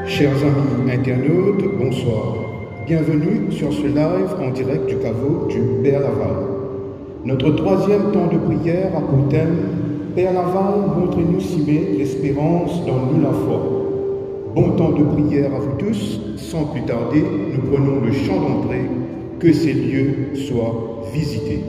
Chers amis internautes, bonsoir. Bienvenue sur ce live en direct du caveau du Père Laval. Notre troisième temps de prière a pour thème « Père Laval, montrez-nous si belle l'espérance dans nous la foi ». Bon temps de prière à vous tous. Sans plus tarder, nous prenons le chant d'entrée. Que ces lieux soient visités.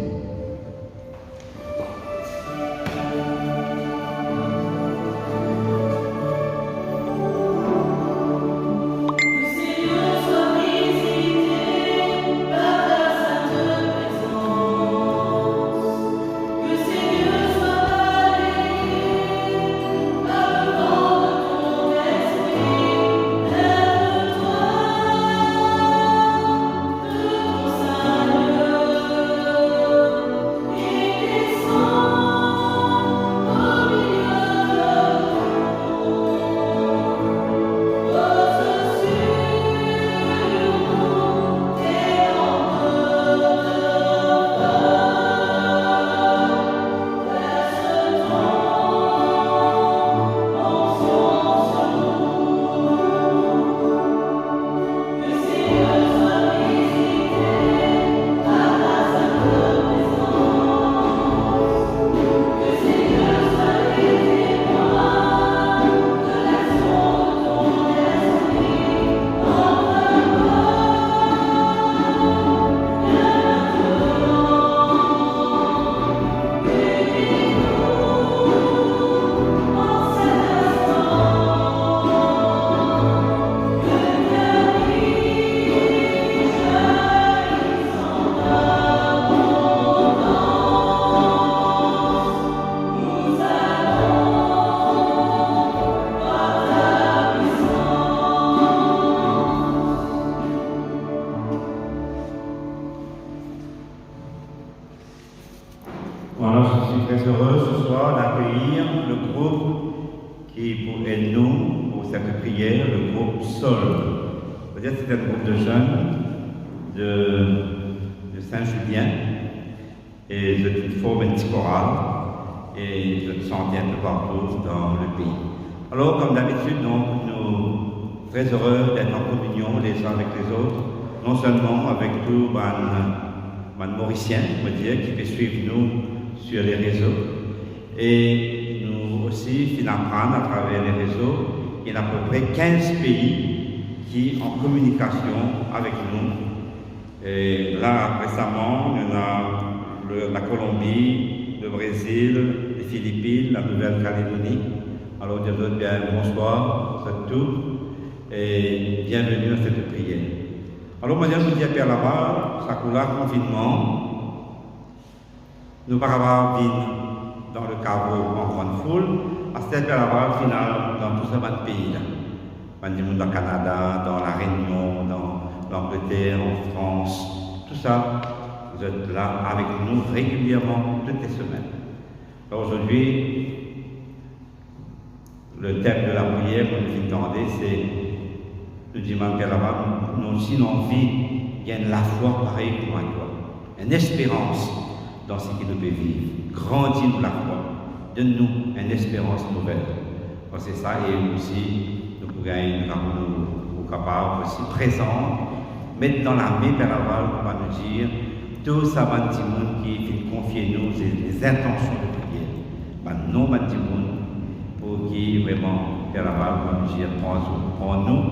Voilà, je suis très heureux ce soir d'accueillir le groupe qui aide nous pour cette prière, le groupe Sol. Peut-être c'est un groupe de jeunes de Saint-Julien et je forme un petit choral et je me sens un peu partout dans le pays. Alors, comme d'habitude, donc, nous sommes très heureux d'être en communion les uns avec les autres, non seulement avec tous les Mauriciens, on va dire, qui peuvent suivre nous sur les réseaux. Et nous aussi, apprendre à travers les réseaux, il y a à peu près 15 pays qui sont en communication avec nous. Et là, récemment, il y a la Colombie, le Brésil, les Philippines, la Nouvelle-Calédonie. Alors, je vous dis bien bonsoir à tous et bienvenue à cette prière. Alors, moi, je vous dis à Père Laval, ça coule confinement. Nous parlons dans le caveau en grande foule, à cette Père Laval, final, dans tous ces pays-là. Dans le Canada, dans la Réunion, dans l'Angleterre, en France, tout ça, vous êtes là avec nous régulièrement toutes les semaines. Aujourd'hui, le thème de la prière que nous entendons, c'est nous disons Père Laval, nous aussi envie, il y a la foi pareille pour moi, une espérance dans ce qui nous peut vivre. Grandis-nous la foi, donne-nous une espérance nouvelle. C'est ça, et aussi, nous pourrions nous capables aussi présents, mettre dans l'armée Père Laval, on va nous dire, tout ça, petit monde qui vient confier nous les intentions de prière. Non, petit monde, pour qui vraiment, Père Laval, on va nous dire, prends-nous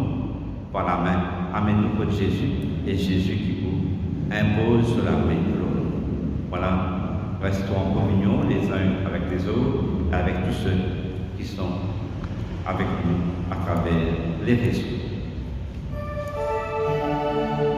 par la main, amène-nous pour Jésus, et Jésus qui vous impose sur la main de l'autre. Voilà, restons en communion les uns avec les autres, avec tous ceux qui sont avec nous à travers les réseaux. Amen.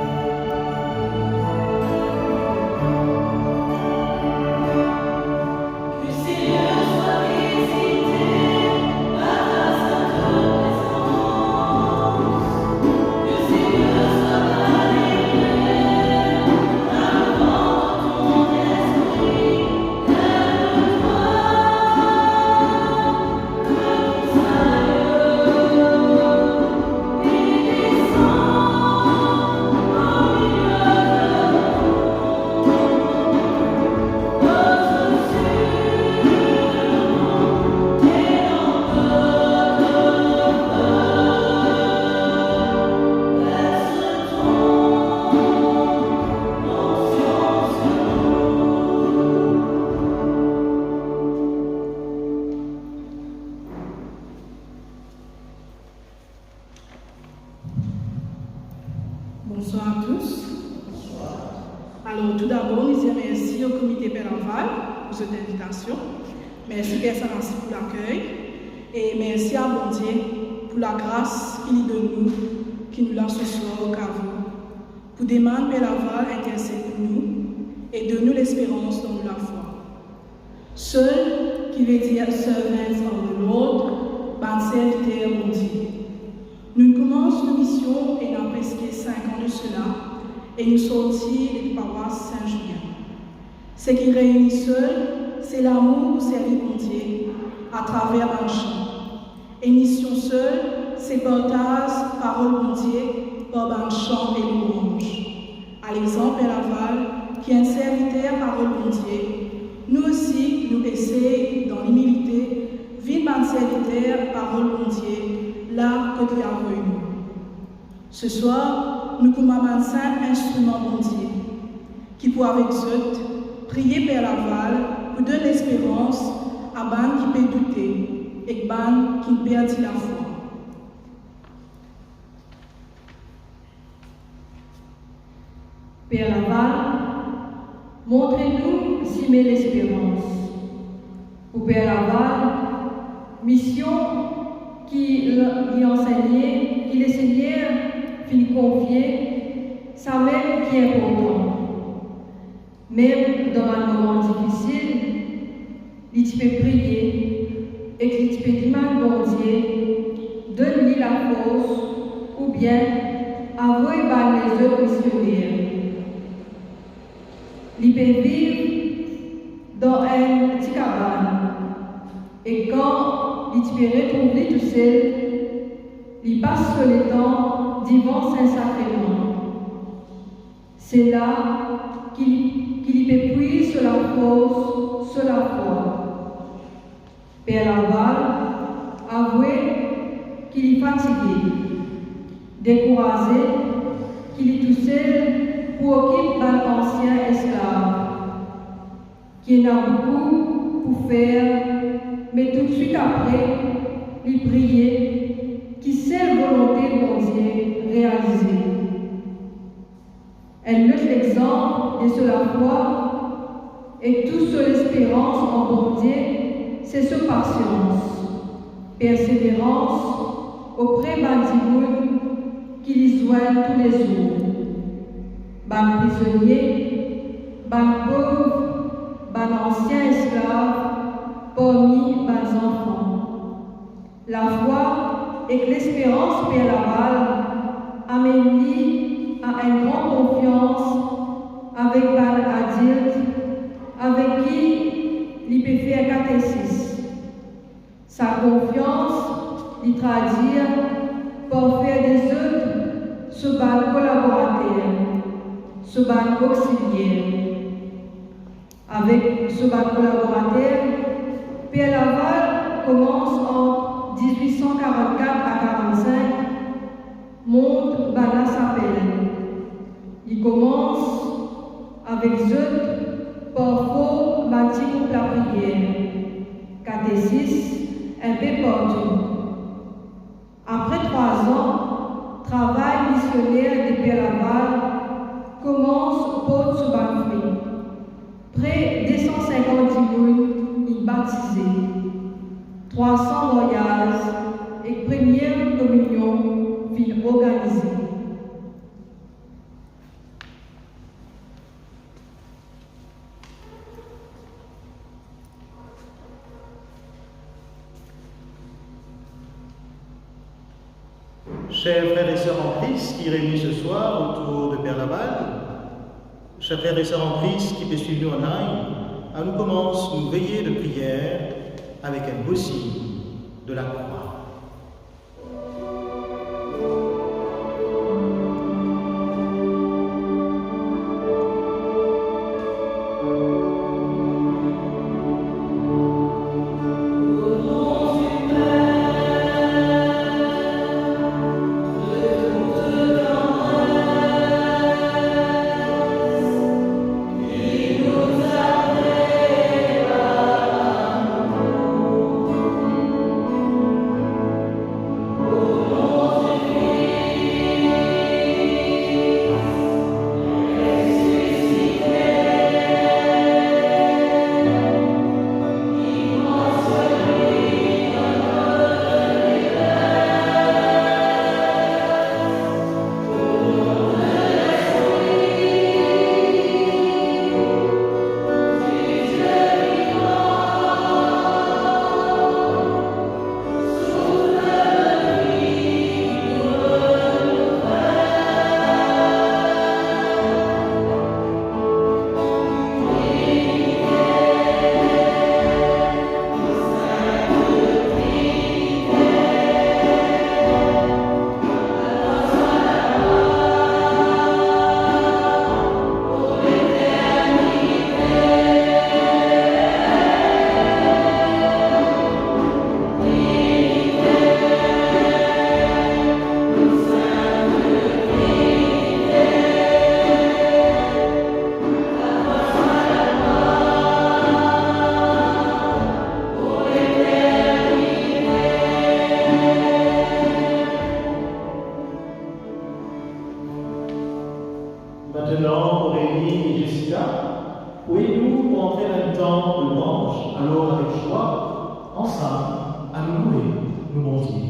Bonsoir à tous. Alors, tout d'abord, nous disons merci au comité Père Laval pour cette invitation. Merci Père Sanassi pour l'accueil. Et merci à bon Dieu pour la grâce qu'il donne nous, qui nous lance ce soir au caveau. Pour demander Père Laval intercède pour nous et donne-nous l'espérance dans la foi. Seul qui veut dire servants of the Lord, ban serviteur mon Dieu. Nous commençons nos missions et dans presque 5 ans de cela, et nous sortis de la paroisse Saint-Julien. Ce qui réunit seul, c'est l'amour pour servir mon Dieu à travers un chant. Et mission seule, c'est partage parole mon Dieu par un chant et louange. À l'exemple de Laval, qui est un serviteur parole mon Dieu, nous aussi, nous essayons dans l'humilité, vivre un serviteur parole mon Dieu, là que Dieu a voulu nous. Ce soir, nous commençons un simple instrument bon Dieu, qui pour avec eux, prier Père Laval pour donner l'espérance à ban qui peut douter et ban qui perdit la foi. Père Laval, montrez-nous si met l'espérance. Pour Père Laval, mission qui lui enseignait, qui le Seigneur fit confier, ça même qui est important. Même dans un moment difficile, il peut prier et qu'il peut dire bon Dieu, donne-lui la force ou bien avouer par les œuvres missionnaires. Il peut vivre dans un petit cabane et quand il peut retrouver tout seul, il passe sur le temps d'Yvan Saint-Sacrement. C'est là qu'il peut puiser sur la force, sur la foi. Père Laval avouait qu'il est fatigué, découragé, qu'il est tout seul pour occuper un ancien esclave, qui en a beaucoup pour faire, mais tout de suite après, il priait, qui sait volonté de mon Dieu réalisée. Elle note l'exemple de la foi et tout sur l'espérance en bon Dieu, c'est ce patience, persévérance auprès d'Antimoun qui les joignent tous les jours. Ban prisonnier, ban pauvre, ban ancien esclave, parmi ban enfants. La foi et l'espérance Père Laval amènent à une grande confiance avec ban adulte, avec qui il peut faire catéchisme. Sa confiance, il traduit pour faire des œuvres ce ban collaborateur, ce ban auxiliaire. Avec ce ban collaborateur, Père Laval commence en 1844 à 45, monte Bana s'appelle. Il commence avec eux, parfois bâti pour la prière, catéchisme, un peu partout. Après 3 ans, travail missionnaire de Père Laval commence pour ce banquet. Près de 250 personnes y baptisées, 300 voyages et première communion fut organisée. Chers frères et sœurs en Christ qui réunis ce soir autour de Père Laval, chers frères et sœurs en Christ qui peuvent suivre nous en ligne, nous commençons une veillée de prière avec un beau signe de la croix. Maintenant, Aurélie et Jessica, pouvez-nous pour entrer en même temps le louange, alors avec joie, ensemble, à nous louer, nous bon Dieu.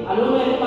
Hallelujah.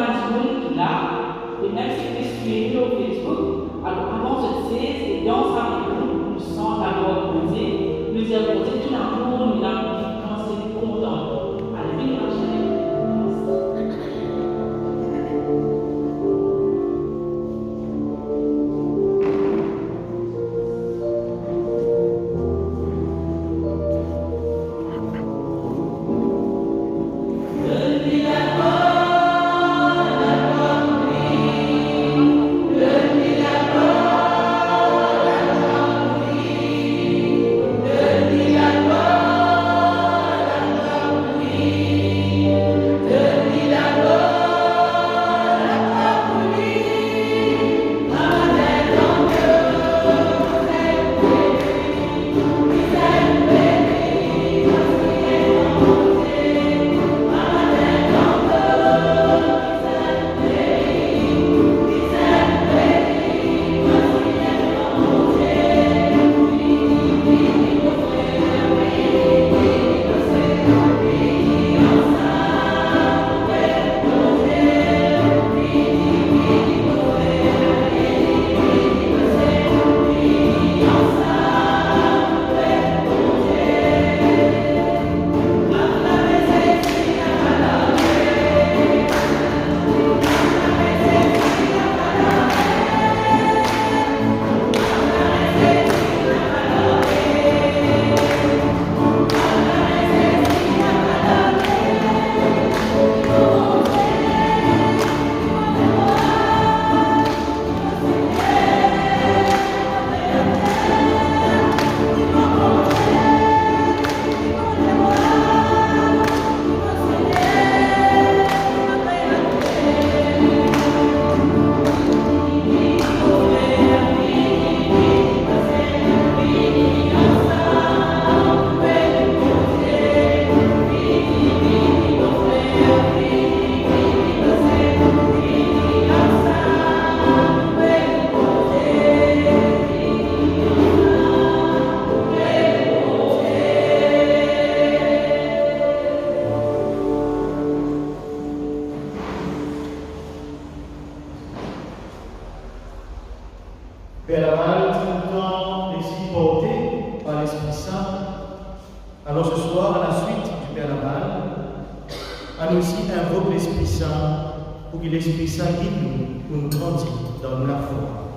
à nous aussi invoque l'Esprit Saint pour que l'Esprit Saint guide nous pour nous grandir dans la foi.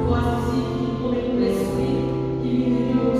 Toi, ici, qui nous promets pour l'esprit, qui vit de nous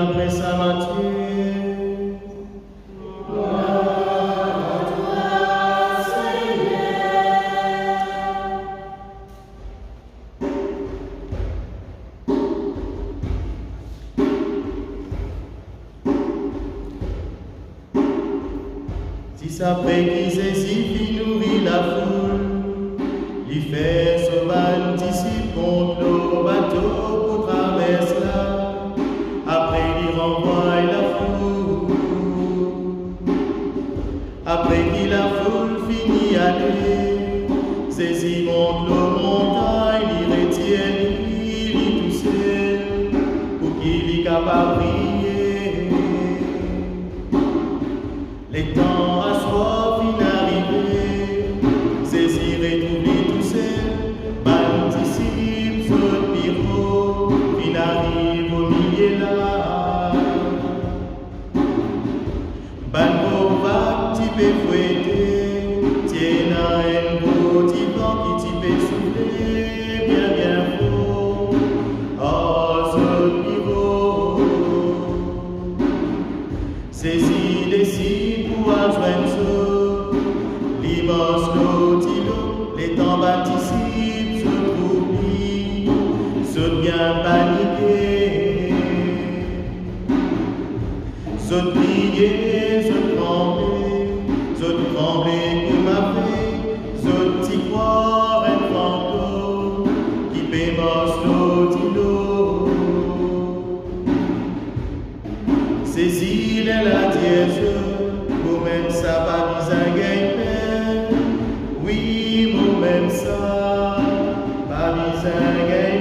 après Saint-Matthieu. Après qui saisit, nourrit la foule, il fait son ban disciple contre le bateau pour traverser là. Après il renvoie la foule. Après qu'il la foule finit aller, saisit monte le montagne, il retienne, il tout seul, pour qu'il y capable de prier. Les temps à soif inarrivé, saisir et trouver tout seul, participe sur le bureau, il arrive au milieu là. Banco va t'y peut fouetter, tiens à un beau divan qui t'y peut souffler, bien faux, oh sur le bureau. Saisir les pour joindre l'immense l'otilo, les temps participent, se troublis, se bien paniqués, se prier, se trembler comme ma fée, se t'y croire un fantôme qui pémence l'otilo. Saisir la dièse, moi-même ça pas besoin gagner. Oui, moi-même ça pas besoin gagner.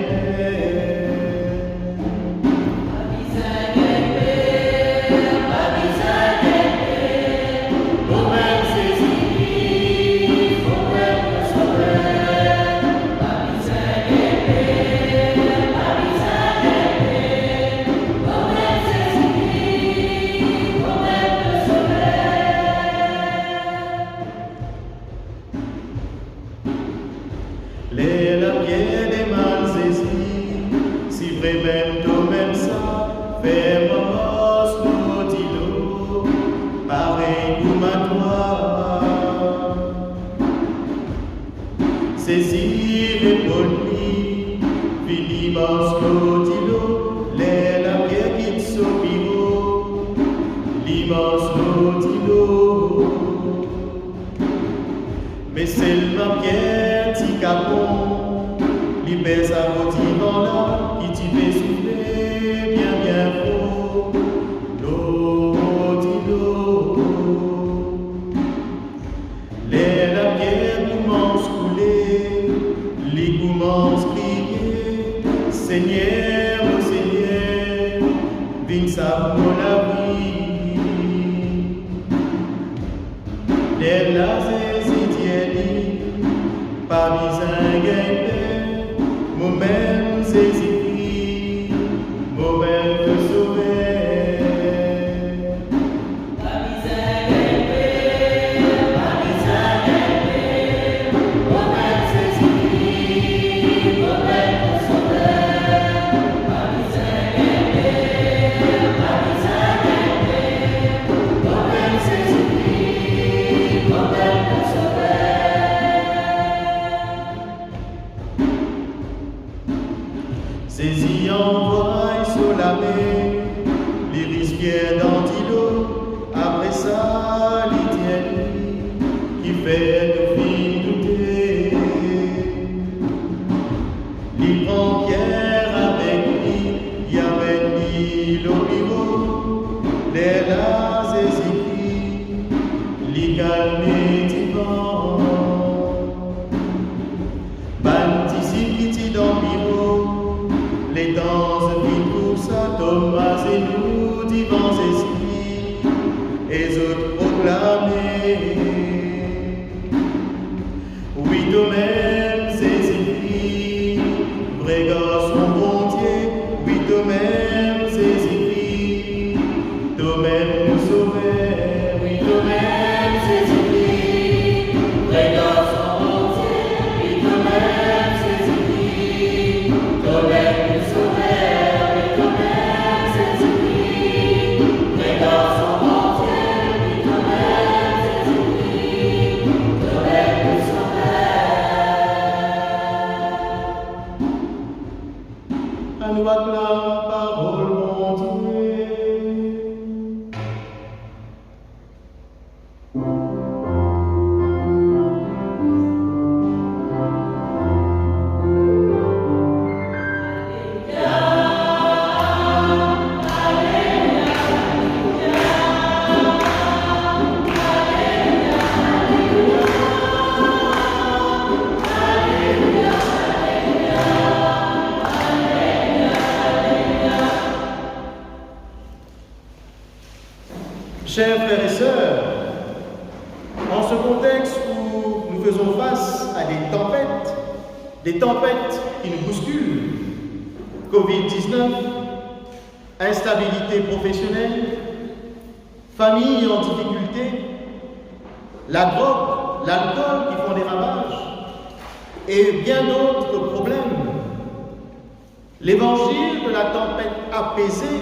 Saisir et poli, Philibos Lotilo, la pierre quitte son bureau, l'immense Lotilo. Mais c'est la pierre, ti capon, libère sa motivant là, qui t'y fait souffler, bien faux, Lotilo. La pierre commence couler, les commence crier, Seigneur, oh Seigneur, viens ça pour la vie. Les lasers s'étiennent, pas besoin gagner, moi-même c'est écrit, moi-même te sauver. Saisi envoie sur la mer, les rispières d'antilo, après ça l'Étienne qui fait de filles douter. Il prend Pierre avec lui, y amène lui au bureau, les là écrits, les calmer divans. Bantissime qui t'y dans le bureau, les danses vivent pour ça, Thomas et nous, divans esprits, et autres proclamés. Oui, toi-même, c'est écrit, vrai garçon bon Dieu, oui, toi-même, c'est écrit, toi-même nous sauver, oui, toi-même, c'est écrit, vrai garçon bon Dieu, oui, toi-même, c'est écrit, toi-même nous sauver, oui, toi-même, c'est écrit. Chers frères et sœurs, en ce contexte où nous faisons face à des tempêtes qui nous bousculent, Covid-19, instabilité professionnelle, famille en difficulté, la drogue, l'alcool qui font des ravages et bien d'autres problèmes, l'évangile de la tempête apaisée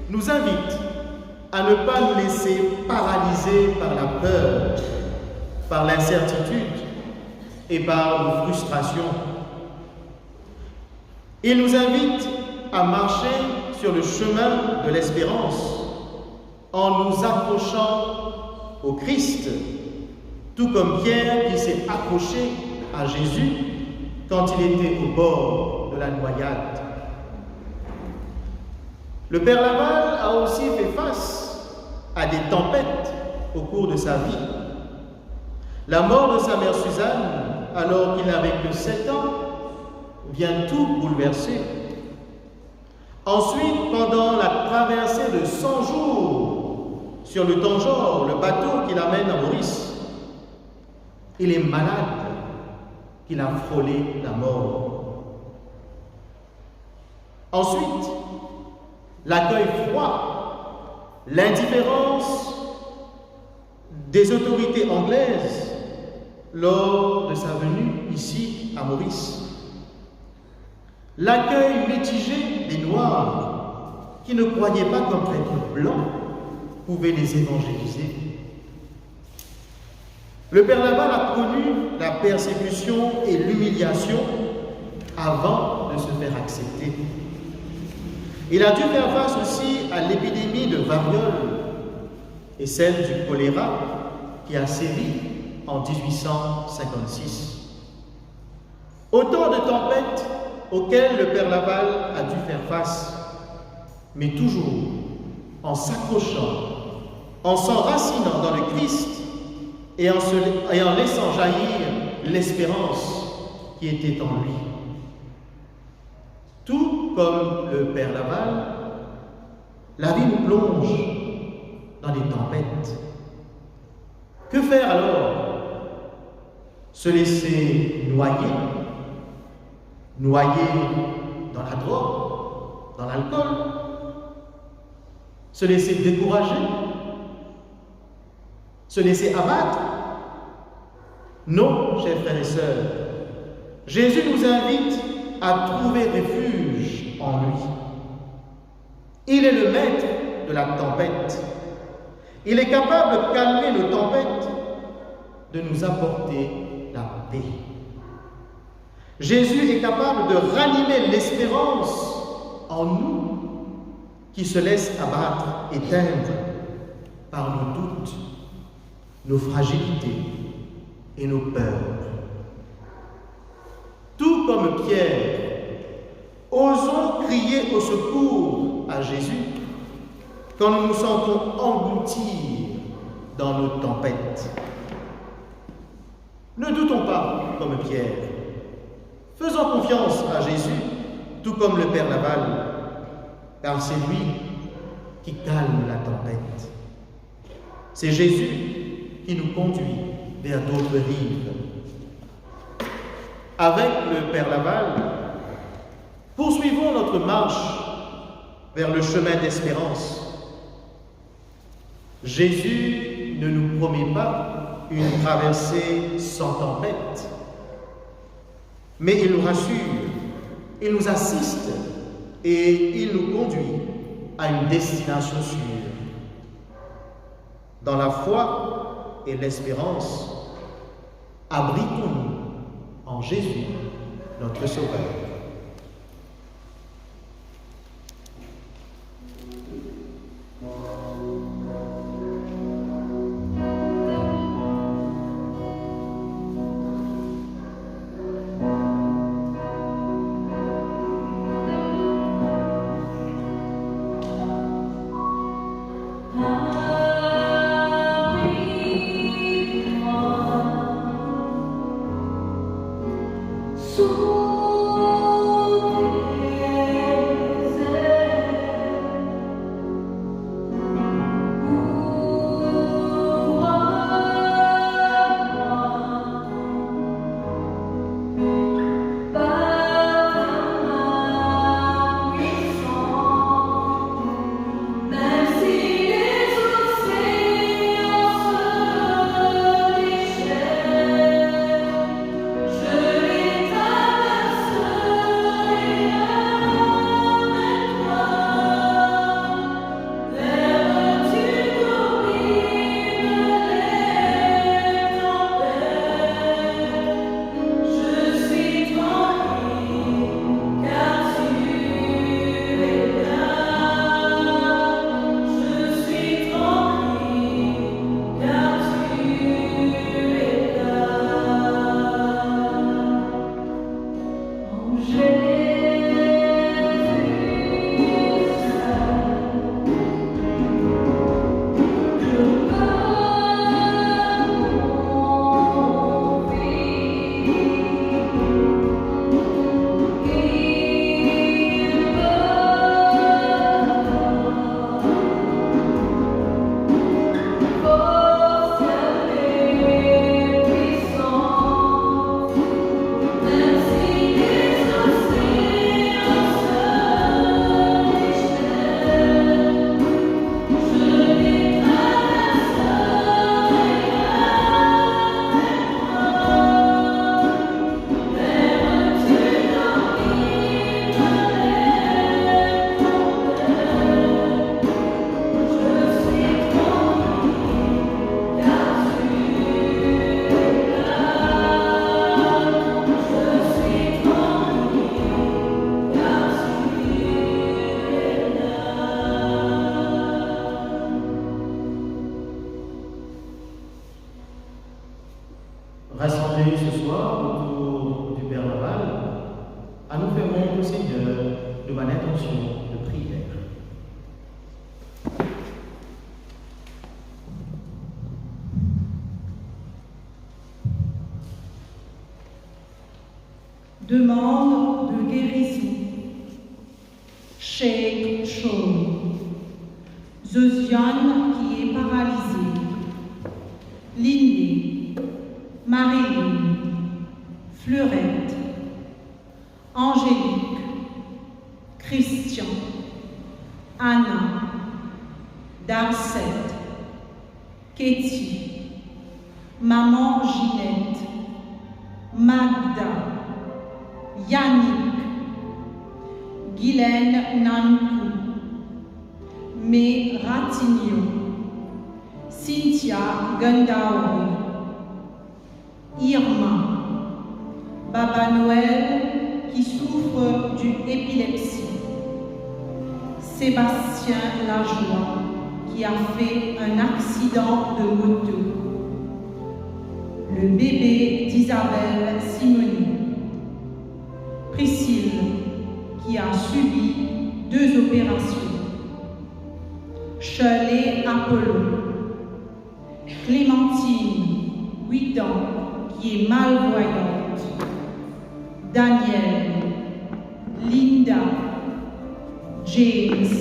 nous invite à ne pas nous laisser paralyser par la peur, par l'incertitude et par nos frustrations. Il nous invite à marcher sur le chemin de l'espérance en nous accrochant au Christ, tout comme Pierre qui s'est accroché à Jésus quand il était au bord de la noyade. Le Père Laval a aussi fait face à des tempêtes au cours de sa vie. La mort de sa mère Suzanne, alors qu'il n'avait que 7 ans, vient tout bouleverser. Ensuite, pendant la traversée de 100 jours sur le Tanjore, le bateau qui l'amène à Maurice, il est malade, qu'il a frôlé la mort. Ensuite, l'accueil froid, l'indifférence des autorités anglaises lors de sa venue ici à Maurice. L'accueil mitigé des Noirs qui ne croyaient pas qu'un prêtre blanc pouvait les évangéliser. Le Père Laval a connu la persécution et l'humiliation avant de se faire accepter. Il a dû faire face aussi à l'épidémie de variole et celle du choléra qui a sévi en 1856. Autant de tempêtes auxquelles le Père Laval a dû faire face, mais toujours en s'accrochant, en s'enracinant dans le Christ et en laissant jaillir l'espérance qui était en lui. Tout comme le Père Laval, la vie nous plonge dans des tempêtes. Que faire alors? Se laisser noyer dans la drogue, dans l'alcool, se laisser décourager, se laisser abattre? Non, chers frères et sœurs, Jésus nous invite à trouver refuge en lui. Il est le maître de la tempête. Il est capable de calmer nos tempêtes, de nous apporter la paix. Jésus est capable de ranimer l'espérance en nous qui se laisse abattre, éteindre par nos doutes, nos fragilités et nos peurs. Tout comme Pierre, osons crier au secours à Jésus quand nous nous sentons engloutir dans nos tempêtes. Ne doutons pas comme Pierre. Faisons confiance à Jésus, tout comme le Père Laval, car c'est lui qui calme la tempête. C'est Jésus qui nous conduit vers d'autres rives. Avec le Père Laval, poursuivons notre marche vers le chemin d'espérance. Jésus ne nous promet pas une traversée sans tempête, mais il nous rassure, il nous assiste et il nous conduit à une destination sûre. Dans la foi et l'espérance, abritons-nous en Jésus, notre Sauveur. Demande de guérison. Sheikh Shaw. Josiane qui est paralysée. Lindy. Marilyn. Fleurette. Angélique. Christian. Anna. Darcette. Katie. Maman Ginette. Magda. Yannick. Guylaine Nankou. Mé Ratigno. Cynthia Gundaoui. Irma. Baba Noël qui souffre d'une épilepsie. Sébastien Lajoie qui a fait un accident de moto. Le bébé d'Isabelle Simoni. Priscille qui a subi 2 opérations. Shirley Apollo. Clémentine, 8 ans, qui est malvoyante. Daniel. Linda. James.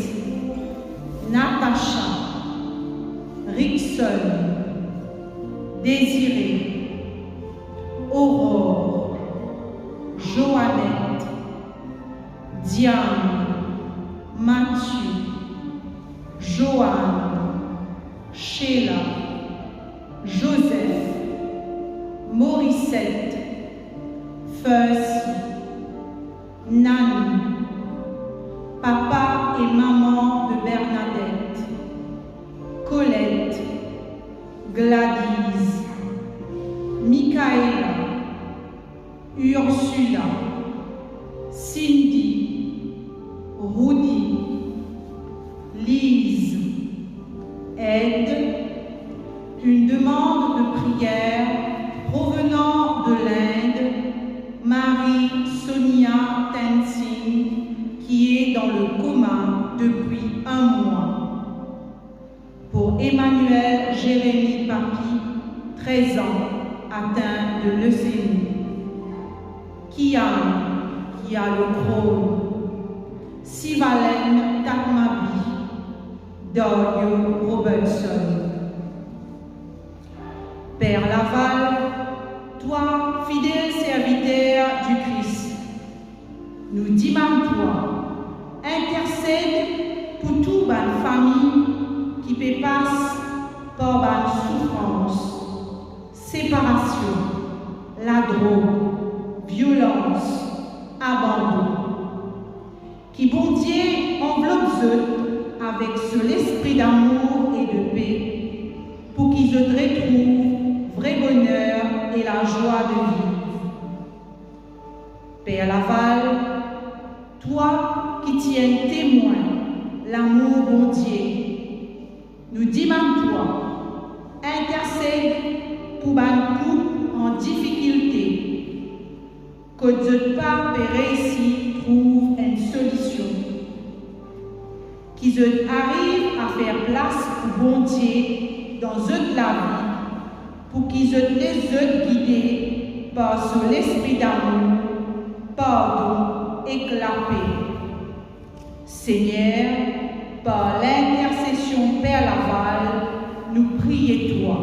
Natacha. Rickson. Désiré. Aurore. Joannette. Diane. Mathieu. Joanne. Sheila. Joseph. Morissette. Fercy. Nani. Papa et maman de Bernadette. Colette. Gladys. Michaela. Ursula. Cindy. Rudy. Lise. Aide. Une demande de prière provenant de l'Inde, Marie-Sonia Tenzing, qui est dans le coma depuis 1 mois. Pour Emmanuel Jérémy Papi, 13 ans, atteint de leucémie. Kian, qui a le Crohn. Sivalen Takmabi. Dorio Robertson. Père Laval, toi, fidèle serviteur du Christ, nous demandons, intercède pour toute bonne famille qui peut passer par bonne souffrance, séparation, la drogue, violence, abandon. Qui bon Dieu enveloppe eux avec l'esprit d'amour et de paix pour qu'ils retrouvent vrai bonheur et la joie de vivre. Père Laval, toi qui tiens témoin l'amour bon Dieu, nous demandons, intercède pour un couple en difficulté, que Dieu pas ici trouve une solution, qu'ils arrivent à faire place pour bon Dieu dans eux la vie, pour qu'ils les eux guidés par l'esprit d'amour, pardon et la paix. Seigneur, par l'intercession Père Laval, nous prions toi.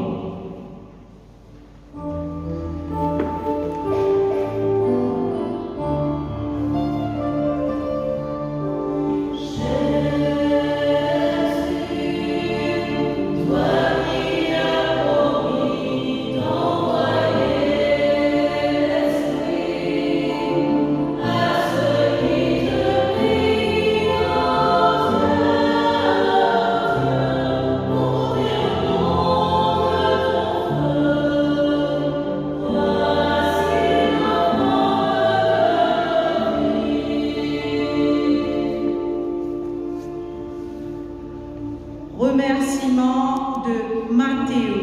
Remerciements de Mathéo,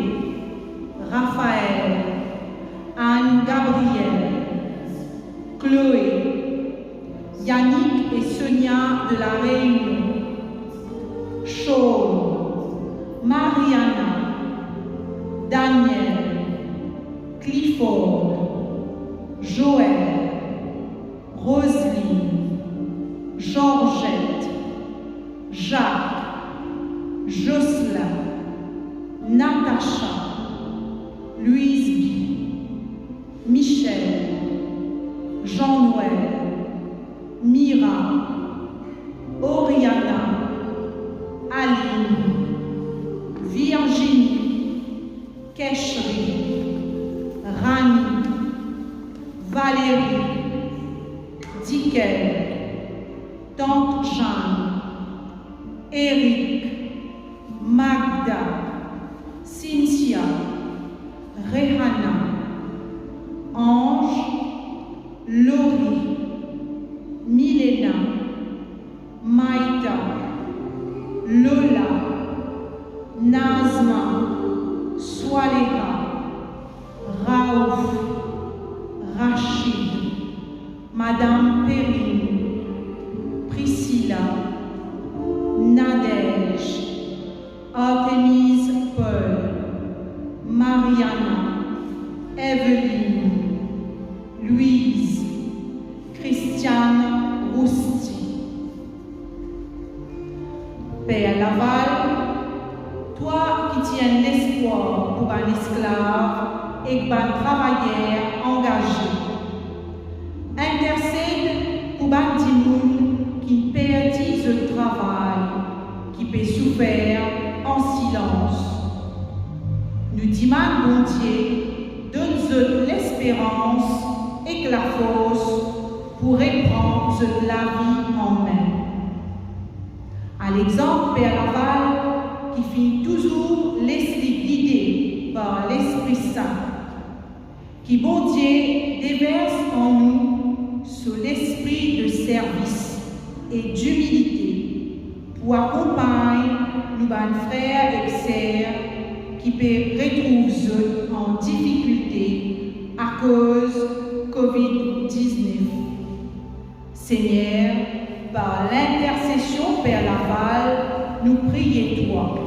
Raphaël, Anne-Gabrielle, Chloé, Yannick et Sonia de la Réunion, Shawn, Mariana, Daniel, Clifford, Joël, Jacques, Jocelyn, Natacha, Louise B, Michel, Jean-Noël, Mira, Oriana, Aline, Virginie, Keshri, Rani, Valérie, Dikel, Tante Jeanne, Eric, Magda, Cynthia, Rehana, Ange, Laurie, Milena, Maïta, Lola, Nazma, Swaleha, Raouf, Rachid, Madame Perrine, Priscilla, Nadège, Artémise Paul, Mariana, Evelyne, Louise, Christiane Rousti. Père Laval, toi qui tiens l'espoir pour un esclave et pour un travailleur engagé, intercède pour un timoun qui perdit le travail, qui peut souffrir en silence. Nous demandons, bon Dieu, donne-nous l'espérance et la force pour reprendre la vie en main. À l'exemple, Père Laval, qui finit toujours l'esprit guidé par l'Esprit Saint, qui, bon Dieu, déverse en nous sous l'esprit de service et d'humilité pour accompagner nos frères et sœurs qui peuvent retrouver en difficulté à cause Covid-19. Seigneur, par l'intercession Père Laval, nous prions toi.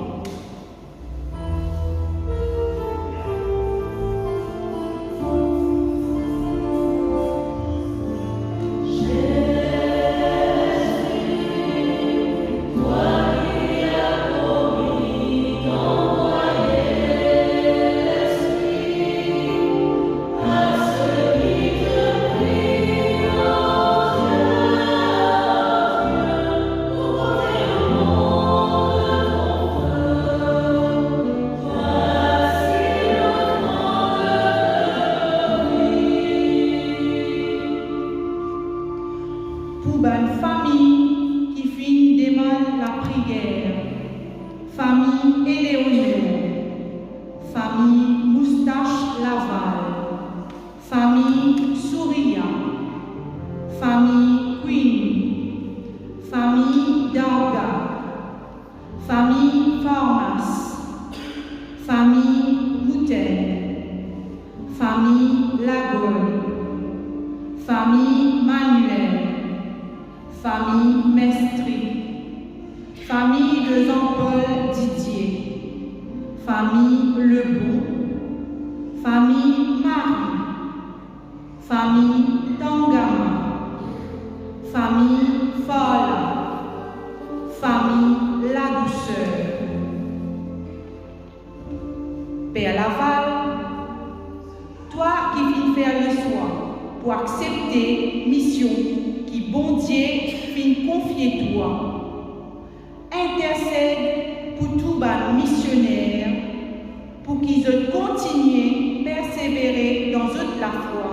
Père Laval, toi qui viens faire le soin pour accepter mission qui, bon Dieu, vient confier toi, intercède pour tous les missionnaires, pour qu'ils continuent à persévérer dans eux la foi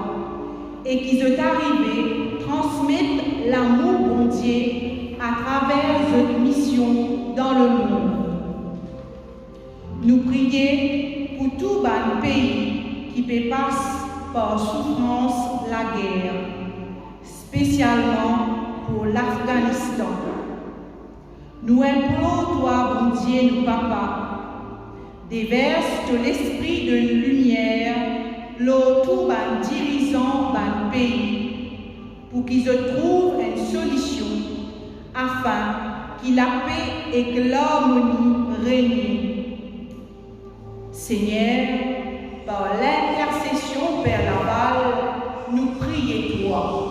et qu'ils arrivent à transmettre l'amour, bon Dieu, à travers cette mission dans le monde. Nous prions pour tout le pays qui passe par souffrance la guerre, spécialement pour l'Afghanistan. Nous implorons toi, bon Dieu, nous papa, déverse de l'esprit de lumière l'autour d'un dirigeant d'un pays pour qu'ils trouvent une solution afin que la paix et que l'harmonie règnent. Seigneur, par l'intercession Père Laval, nous prions toi.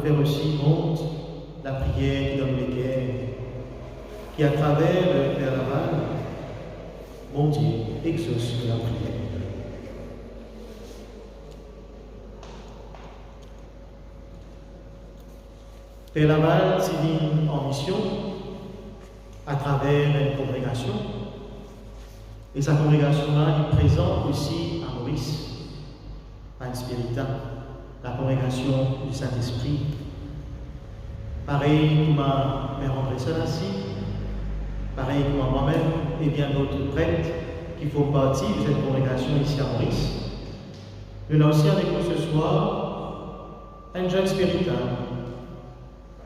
faire aussi monte la prière qui donne les guerres, qui à travers le Père Laval, mon Dieu, exauce la prière. Père Laval s'illume en mission à travers une congrégation, et sa congrégation-là est présente aussi à Maurice, à Inspirita, la congrégation du Saint-Esprit. Pareil comme à Père André Selassie, pareil comme à moi-même et bien d'autres prêtres qui font partie de cette congrégation ici à Maurice. Nous avons aussi avec nous ce soir un jeune spiritain,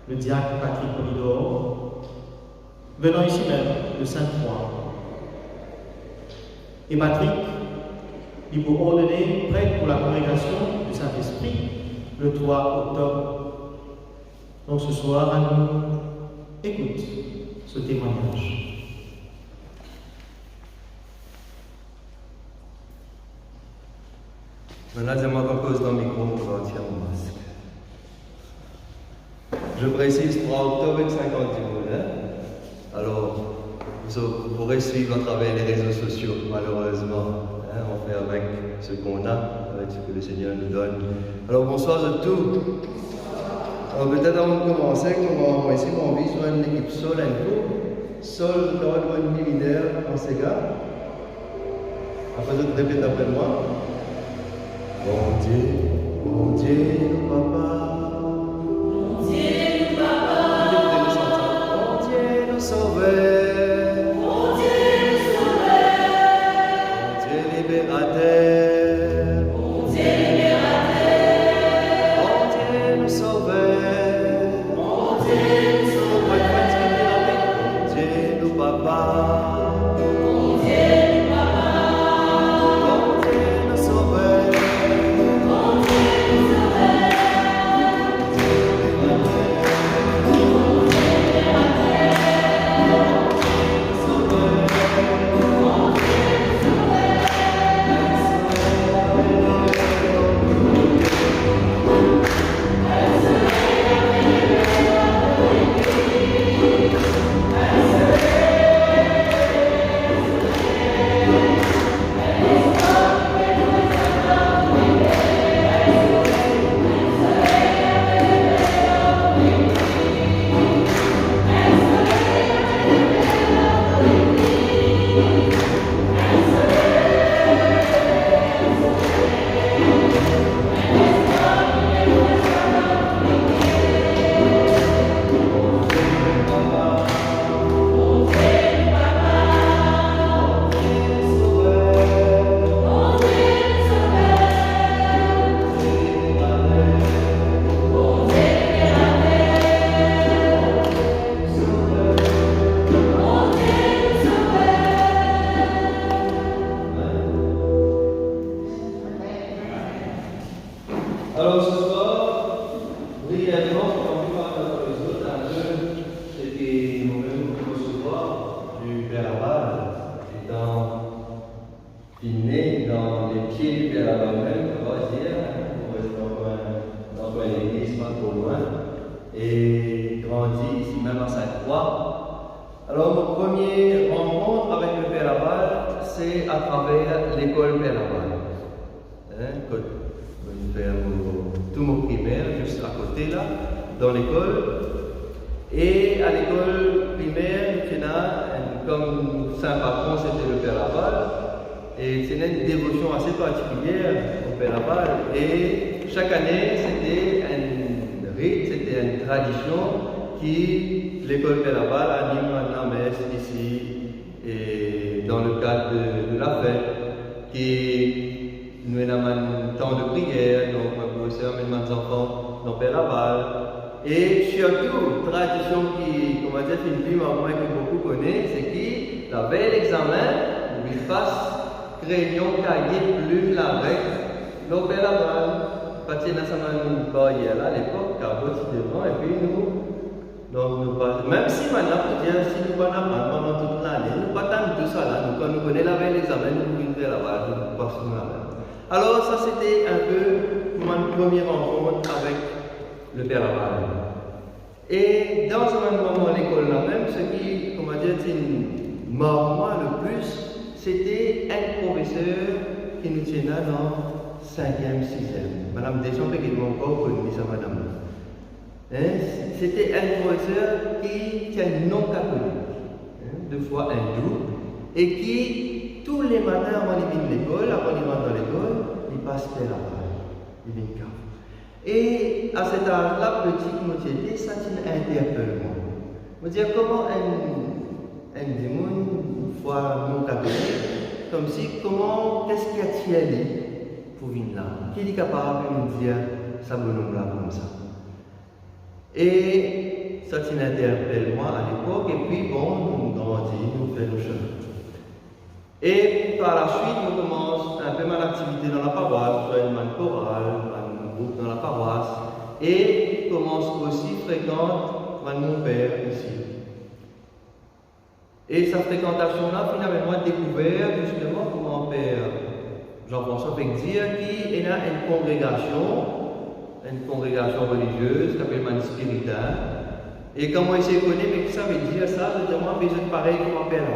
le diacre Patrick Polidor, venant ici même de Sainte-Croix. Et Patrick, il faut ordonner prêtre pour la congrégation du Saint-Esprit le 3 octobre. Donc ce soir, à nous, écoute ce témoignage. Maintenant, je m'en cause dans le micro pour retirer mon masque. Je précise 3 octobre et 50 jours. Alors, vous pourrez suivre à travers les réseaux sociaux, malheureusement. On fait avec ce qu'on a, avec ce que le Seigneur nous donne. Alors, bonsoir à tous. Alors, peut-être avant de commencer, on va essayer de vivre sur une équipe Sol un Sol, dans le monde militaire en Sega. Après, je répète après moi. Mon Dieu, papa. Mon Dieu, nous sauveur. Mon Dieu, libérateur. Mon Dieu, nous sauveur. Mon Dieu, nous papa. Alors ce soir, brièvement, on va parler les autres un peu ce qui nous recevoir du Père Laval, étant né dans les pieds du Père Laval même, on va dire, on reste dans l'église, pas trop loin, et grandi ici même à Sainte-Croix. Alors mon premier rencontre avec le Père Laval, c'est à travers l'école Père Laval. Faire tout mon primaire juste à côté là, dans l'école. Et à l'école primaire, comme saint patron c'était le Père Laval, et c'était une dévotion assez particulière au Père Laval. Et chaque année, c'était un rite, c'était une tradition qui l'école Père Laval anime la messe ici, et dans le cadre de la fête, qui nous avons un temps de prière, donc on peut amener mes enfants dans Père Laval. Et surtout, tradition qui, comment dire, une vie que beaucoup connaissent, c'est qui, la veille l'examen, où ils fassent crayon, cahier, plume, la règle, dans Père Laval. Parce que nous avons pas hier là, à l'époque, car d'autres devant, et puis nous pas, même si maintenant, pour dire, si nous pas pendant toute l'année, nous pas tant tout ça là, quand nous connaissons la veille l'examen, nous pouvons Père Laval, nous passons la même. Alors ça c'était un peu mon première rencontre avec le Père Laval. Et dans ce même moment à l'école là même, ce qui, comment dire, marquait le plus, c'était un professeur qui nous tenait dans 5e, 6e. Madame Deschamps, qui est encore connue, ça, madame. C'était un professeur qui était non catholique, deux fois hindou, et qui, tous les matins avant de venir à l'école, avant de rentrer dans l'école, il passe Père Laval, il vient cave. Et à cet âge-là, petit que nous étions, ça interpelle moi. Je me dis comment un démon, une fois non catholique, comme si, qu'est-ce qu'il y a tiré pour venir là? Qui est capable de nous dire ça bonhomme là comme ça? Et ça interpelle moi à l'époque, et puis bon, nous grandissons, nous faisons nos chemins. Et par la suite, nous commençons un peu mon activité dans la paroisse, je fais une chorale, un groupe dans la paroisse, et commence aussi fréquente mon père ici. Et sa fréquentation-là, finalement, a découvert justement comment mon père Jean-François fait dire qu'il y a une congrégation religieuse qui s'appelle Man Spiritain. Et quand moi je connais, mais que ça veut dire ça, je dis moi, mais je pareil comme mon père là.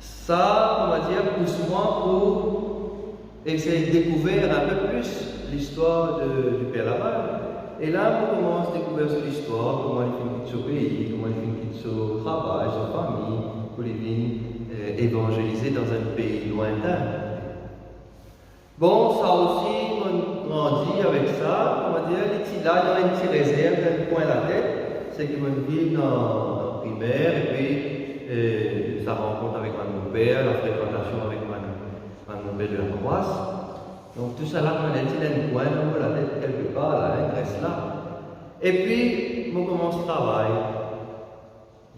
Ça, on va dire, pousse moi pour essayer de découvrir un peu plus l'histoire du Père Laval. Et là, on commence à découvrir l'histoire, comment il fait son pays, comment il fait son travail, sa famille, pour les vignes évangéliser dans un pays lointain. Bon, ça aussi, on grandit avec ça, on va dire, là, il y a une petite réserve, un point à la tête, c'est qu'on vit dans le primaire, et puis sa rencontre avec mon père, la fréquentation avec mon père de la paroisse. Donc tout ça là, on a dit un point dans la tête quelque part, là, il reste là. Et puis, on commence le travail.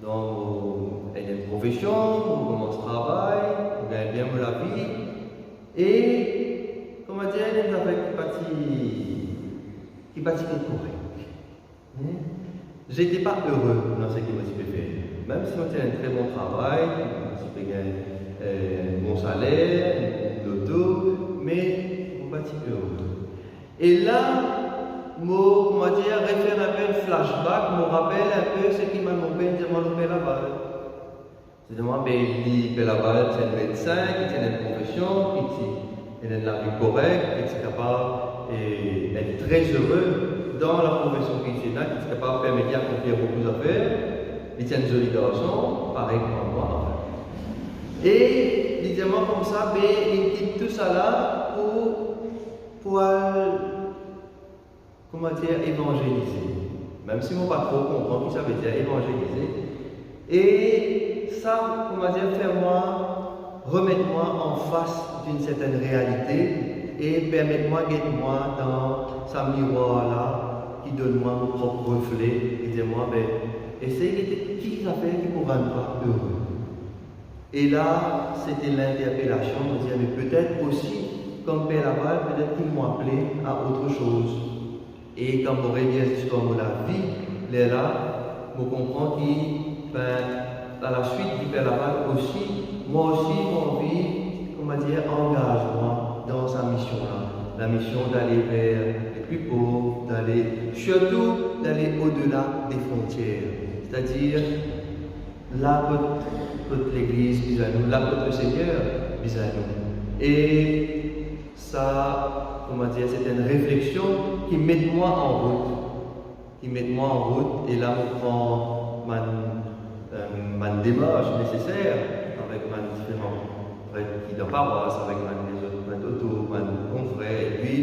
Donc, il y a une profession, on commence le travail, on gagne bien la vie. Et, comment dire, il y a qui bâtit correct. J'étais pas heureux dans ce qui m'a fait. Même si on a un très bon travail, on a un bon salaire, l'auto, mais heureux. Et là, comment dire, réfère un peu le flashback, me rappelle un peu ce qui m'a montré devant le Père Laval. C'est devant le Père Laval, c'est un médecin qui tient une profession, qui a une vie correcte, qui est capable d'être très heureux dans la profession qu'il tient, qui est capable de permettre d'accomplir beaucoup d'affaires. Il tient une jolie garçon, pareil comme moi. Et, évidemment, comme ça, il quitte tout ça là pour comment dire, évangéliser. Même si mon pas trop comprend ce que ça veut dire évangéliser. Et ça, comment dire, remettre-moi en face d'une certaine réalité et permettre-moi d'être-moi dans sa miroir là, qui donne-moi mon propre reflet, et dire-moi, essayez d'être qui ça fait qui pourra me rendre heureux. Et là, c'était l'interpellation de dire, mais peut-être aussi, comme Père Laval, peut-être qu'il m'a appelé à autre chose. Et quand on revient l'histoire de la vie, là, on comprend qu'à la suite du Père Laval aussi, moi aussi, mon envie, comment dire, engage-moi dans sa mission-là. La mission d'aller vers les plus pauvres, surtout d'aller au-delà des frontières. C'est-à-dire, là, contre l'Église, vis-à-nous, là, contre le Seigneur, vis-à-nous. Et ça, comment dire, c'est une réflexion qui met moi en route. Et là, on prend ma démarche nécessaire avec mes différents prêtres qui dans paroisse, avec mes autres prêtres autour, mes confrères, et puis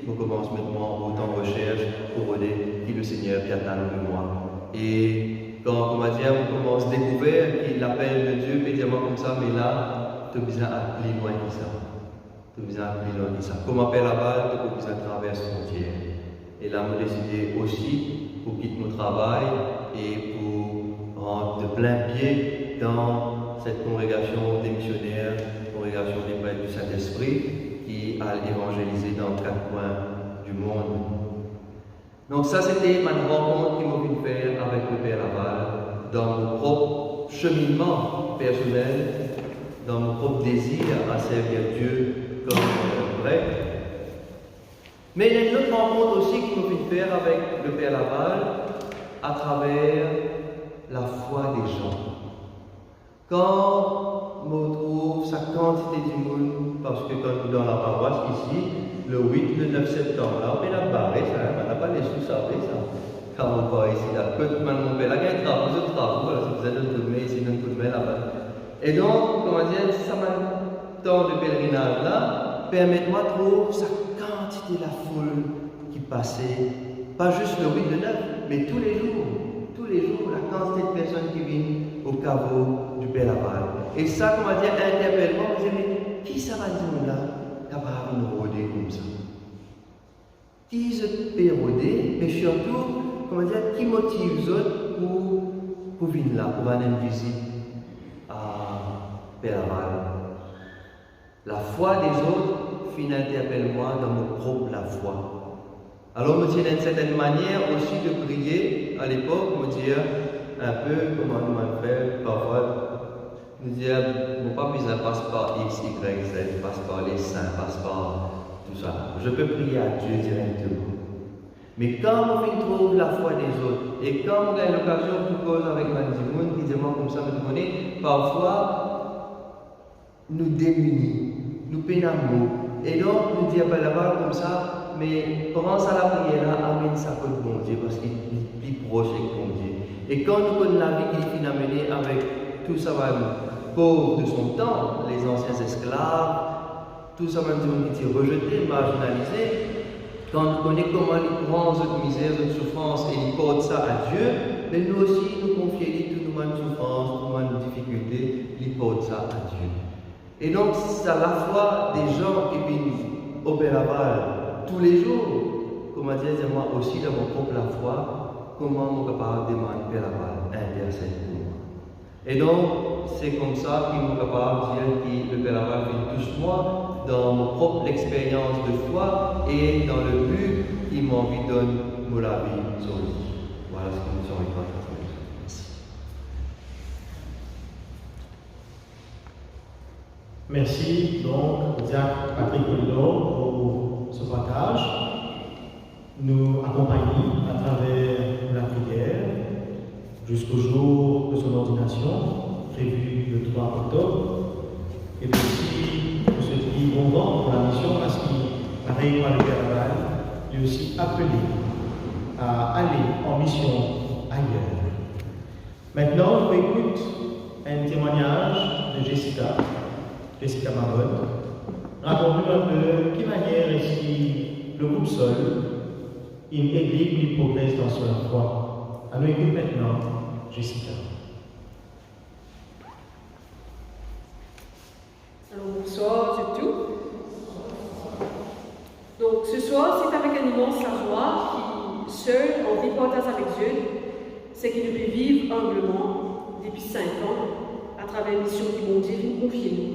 on commence à mettre moi en route en recherche pour aider qui le Seigneur qui attend de moi. Et quand, comment dire, on commence à découvrir qu'il appelle de Dieu, pédiamment comme ça, mais là, tu as besoin d'appeler loin que ça. Comme appel Laval, tu as besoin de traverser la frontière. Et là, on a décidé aussi pour quitter mon travail et pour rentrer de plein pied dans cette congrégation des missionnaires, congrégation des prêtres du Saint-Esprit, qui a évangélisé dans 4 coins du monde. Donc ça, c'était ma rencontre qui m'a pu faire avec le Père Laval dans mon propre cheminement personnel, dans mon propre désir à servir Dieu comme prêtre. Mais il y a une autre rencontre aussi qu'il nous fait faire avec le Père Laval à travers la foi des gens. Quand on trouve sa quantité du monde, parce que quand nous dans la paroisse ici, le 8, le 9 septembre, là, on est là barré, ça, on n'a pas les sous, ça. Quand on va ici, là, quand mon père, là, il y a un travail, voilà, si vous êtes un coup de main ici, un coup de main là-bas. Et donc, comment dire, ça m'a temps de pèlerinage là, permet-moi de trouver sa quantité, la foule qui passait, pas juste le 8, le 9, mais tous les jours, la quantité de personnes qui viennent au caveau du Père Laval. Et ça, comment dire, interpelle-moi, je me dis, mais qui ça va dire là, capable de nous rôder comme ça? Qui se peut rôder, mais surtout, comment dire, qui motive les autres pour venir là, pour aller une visite à Père Laval? La foi des autres, interpelle-moi dans mon groupe la foi. Alors, me dire d'une certaine manière aussi de prier à l'époque, me dire un peu comment nous m'avons fait parfois, me dire, mon pas besoin passe par X, Y, Z, passe par les saints, passe par tout ça. Je peux prier à Dieu directement. Mais quand on trouve la foi des autres, et quand on a l'occasion de cause avec Mandimoun, qui demande comme ça, me demander, parfois, nous démunis, nous pénamos. Et donc, nous disons là-bas comme ça, mais commence à la prière là, amène ça pour bon Dieu, parce qu'il est plus proche avec bon Dieu. Et quand nous connaissons la vie qu'il finit à mener avec tout ça, pauvre de son temps, les anciens esclaves, tout ça, même qui étaient rejetés, marginalisés, quand nous connaissons comment ils prennent notre misère, notre souffrance et ils portent ça à Dieu, mais nous aussi, nous confions toutes nos souffrances, toutes nos difficultés, ils portent ça à Dieu. Et donc, c'est à la fois des gens qui viennent au Père Laval tous les jours, comment dire, moi aussi dans mon propre la foi, comment mon capable de demander Père Laval intercède pour moi. Et donc, c'est comme ça qu'il est capable de dire que le Père Laval touche moi dans mon propre expérience de foi et dans le but qu'il m'a envie de donner mon la vie sur lui. Voilà ce que nous sommes en train de faire. Merci donc Jacques Patrick Pollon pour ce partage. Nous accompagnons à travers la prière jusqu'au jour de son ordination, prévu le 3 octobre, et aussi pour ceux qui vont vendre pour la mission, parce qu'il pareil par le Père Laval, lui aussi appelé à aller en mission ailleurs. Maintenant, on écoute un témoignage de Jessica Mabon. Raconte-nous un peu quelle manière est-ce que le groupe Sol, une église qui progresse dans sa foi. Alors écoute maintenant Jessica. Alors bonsoir à tous. Donc ce soir, c'est avec un immense joie qui, seul, en vie partage avec Dieu, c'est qu'il peut vivre humblement depuis 5 ans à travers la mission du bon Dieu nous confie.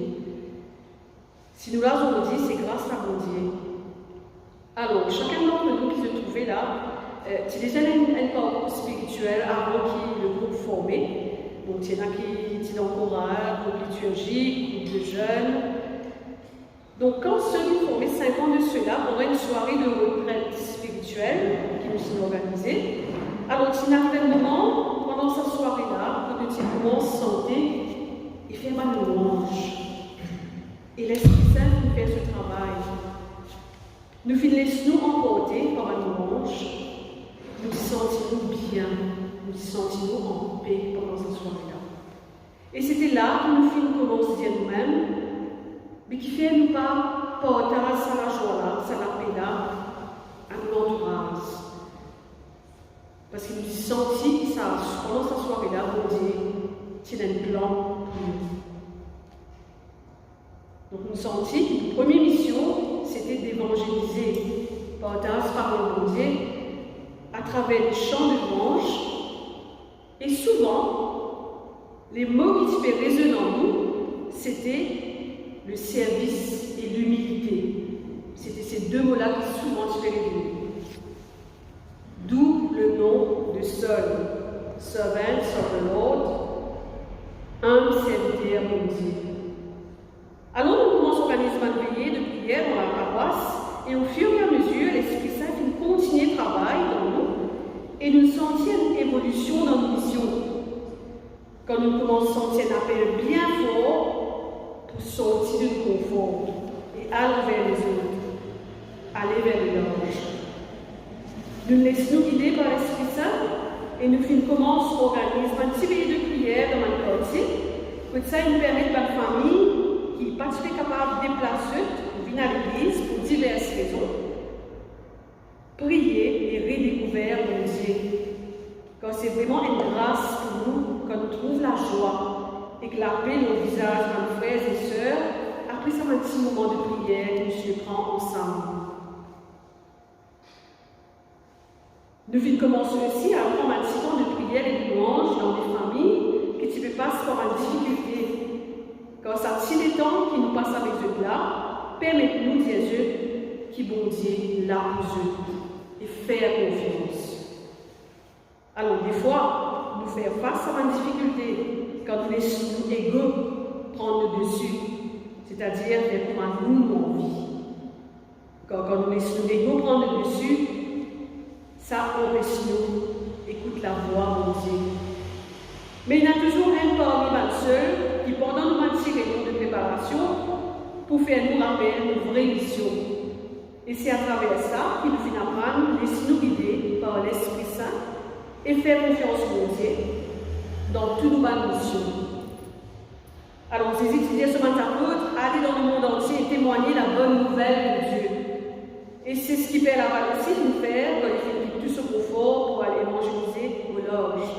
Si nous l'avons dit, c'est grâce à mon Dieu. Alors, chacun d'entre nous qui se trouvait là, c'est déjà un parcours spirituel avant qu'il le groupe formé. Donc, il y en a qui étaient dans le choral, groupe liturgique, groupe de jeunes. Donc, quand ceux qui formaient 5 ans de cela, on aurait une soirée de retraite spirituelle qui nous sont organisée. Alors, il y a un moment, pendant cette soirée-là, quand il commence à santé, il fait mal au manche. Et l'Esprit Saint nous fait ce travail. Nous laissons-nous emporter par un manche, nous sentons bien, nous sentons en paix pendant cette soirée-là. Et c'était là que nous commençons à dire nous-mêmes, mais qui fait nous pas partager ça la joie-là, ça la paix-là, à nos entourage. Parce que nous sentons que ça, pendant cette soirée-là, on dit, c'est un plan pour nous. Donc nous sentons que la première mission, c'était d'évangéliser, partage par le Dieu, à travers les chants de louange. Et souvent, les mots qui se résonnent en nous, c'était le service et l'humilité. C'était ces deux mots-là qui souvent se résonner. D'où le nom de Sol, Servant of the Lord, un serviteur mon Dieu. Alors nous commençons à organiser une veillée de prière dans la paroisse et au fur et à mesure, Dieu, l'Esprit Saint, qui continue le travail dans nous et nous sentir une évolution dans nos missions. Quand nous commençons à sentir un appel bien fort pour sortir du confort et aller vers les autres, aller vers les anges. Nous laissons guider par l'Esprit Saint et nous commençons à organiser un petit veillée de prière dans notre quartier. Pour ça, il nous permet à la famille qui n'est pas capable de déplacer ou venir à l'église pour diverses raisons, prier et redécouvrir mon Dieu. Quand c'est vraiment une grâce pour nous, quand nous trouvons la joie et que la paix au visage de nos frères et sœurs, après ça, un petit moment de prière que nous prend ensemble. Nous commençons aussi à prendre un petit temps de prière et de louange dans des familles que tu peux passer par une difficulté. Quand ça tient des temps qui nous passent avec eux là, permettez-nous, Dieu, qui bon Dieu là pour eux et faire confiance. Alors, des fois, nous faire face à une difficulté quand nous laissons nos égos prendre le dessus, c'est-à-dire faire comme nous envie. Quand nous laissons nos égos prendre le dessus, ça empêche nous écoute la voix de Dieu. Mais il y a toujours un parmi nous seuls qui, pendant nos réunions de préparation, pour faire nous rappeler nos vraies missions. Et c'est à travers ça qu'il nous finit apprendre, laisser nous guider par l'Esprit Saint et faire confiance au Dieu dans toutes nos missions. Alors, ces étudiants ce matin, aller dans le monde entier et témoigner la bonne nouvelle de Dieu. Et c'est ce qui fait la valeur aussi de nous faire, quand il fait tout ce confort pour aller évangéliser aux loges.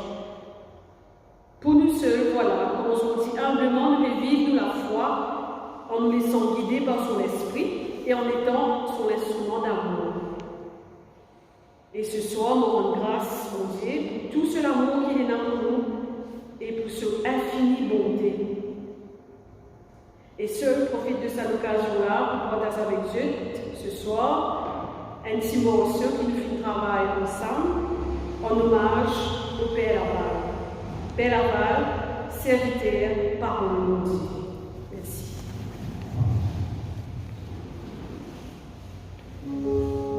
Pour nous seuls, voilà, commençons humblement de vivre la foi en nous laissant guider par son esprit et en étant son instrument d'amour. Et ce soir, nous rendons grâce, mon Dieu, pour tout ce amour qu'il est dans nous et pour cette infinie bonté. Et ceux profitent de cette occasion-là pour partager avec Dieu ce soir un petit morceau qui nous fait travailler ensemble en hommage au Père Laval. Père Laval, serviteur, parole de Dieu. Merci. Oh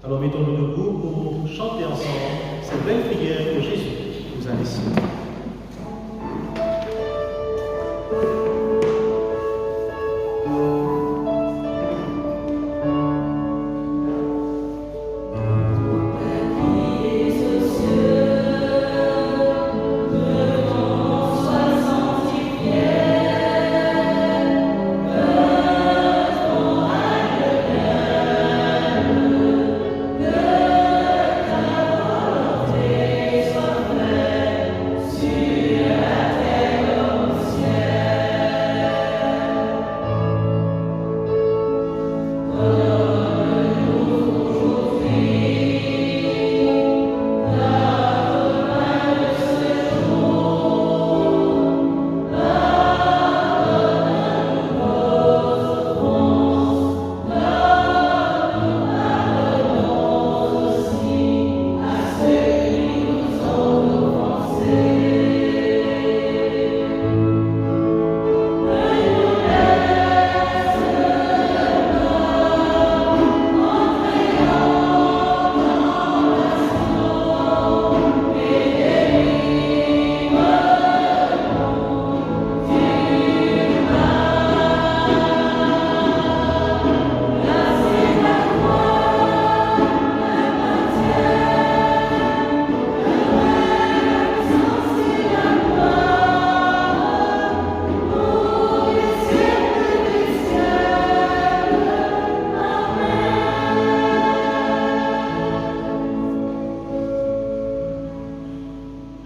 Alors mettons-nous debout pour chanter ensemble cette belle prière que Jésus nous a laissée.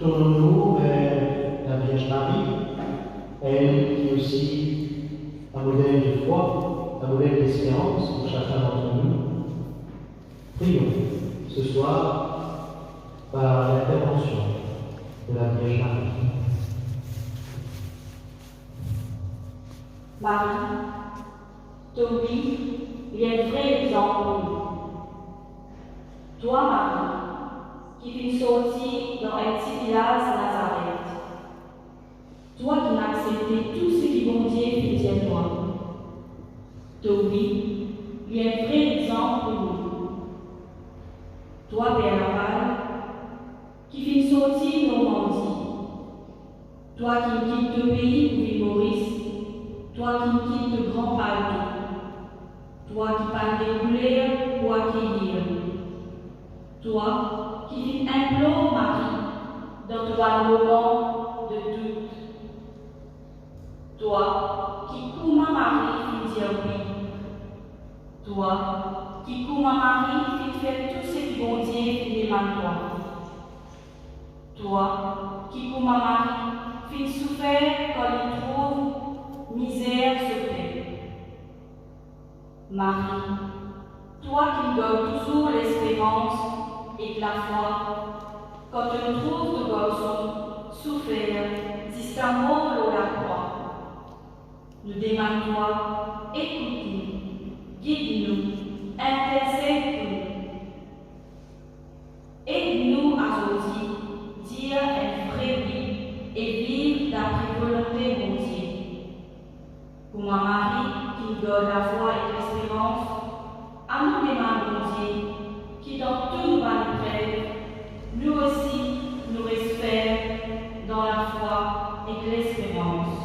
Tournons-nous vers la Vierge Marie, elle qui est aussi un modèle de foi, un modèle d'espérance pour chacun d'entre nous. Prions ce soir par l'intervention de la Vierge Marie. Marie, Toby, il est vrai exemple pour nous. Toi, Marie, qui fut sortie dans un petit village de Nazareth. Toi qui m'as accepté tout ce qui bon Dieu fait dire toi. Toby, il est vrai exemple pour nous. Toi, Père Laval, qui fut sortie dans Normandie. Toi qui me quittes le pays pour vivre Maurice. Toi qui me quittes le grand pardon. Toi qui parles des couleurs pour accueillir. Toi qui implore Marie dans toi le moment de doute. Toi qui court Marie fit dire oui. Toi qui court Marie fit faire tout ce qui bon Dieu fit demande toi. Toi qui court Marie fit souffrir quand il trouve misère se paix. Marie, toi qui donnes toujours l'espérance et de la foi, quand on trouve de garçon souffert, distamment à la croix. Nous demandons-toi, écoute-nous, guide-nous, intercède-nous. Aide-nous à aujourd'hui dire un vrai oui et vivre d'après volonté de Dieu. Pour ma Marie qui nous donne la foi et l'espérance, à nous demandons Dieu qui dans tous nos rêves, nous aussi nous respecte dans la foi et l'espérance.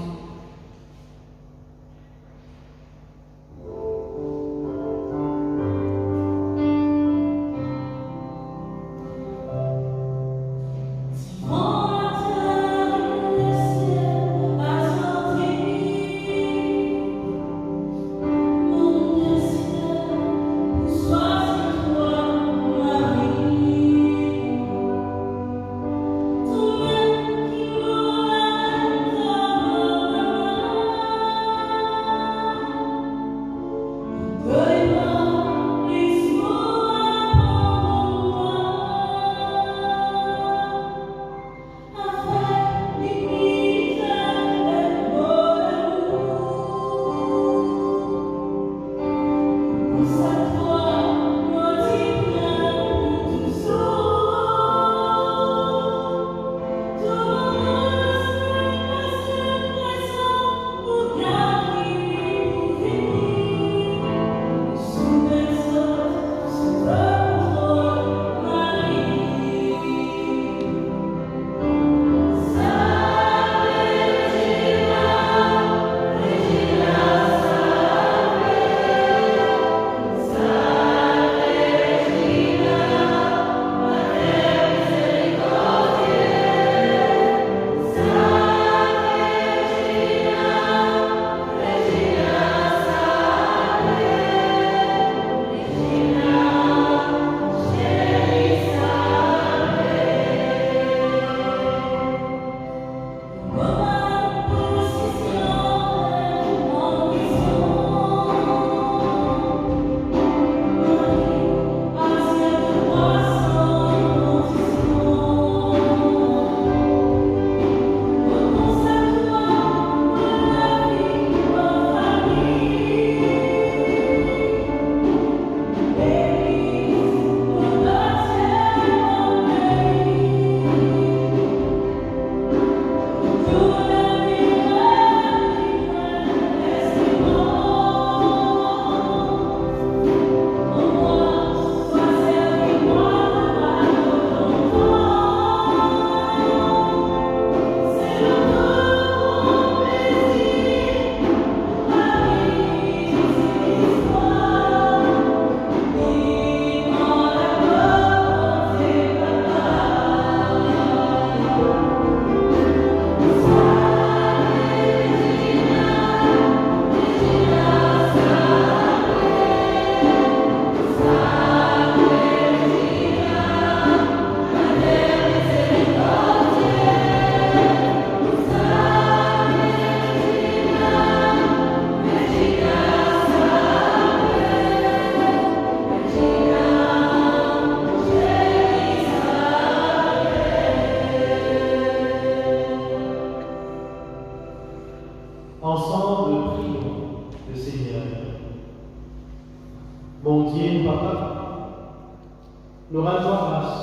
Nous rendons grâce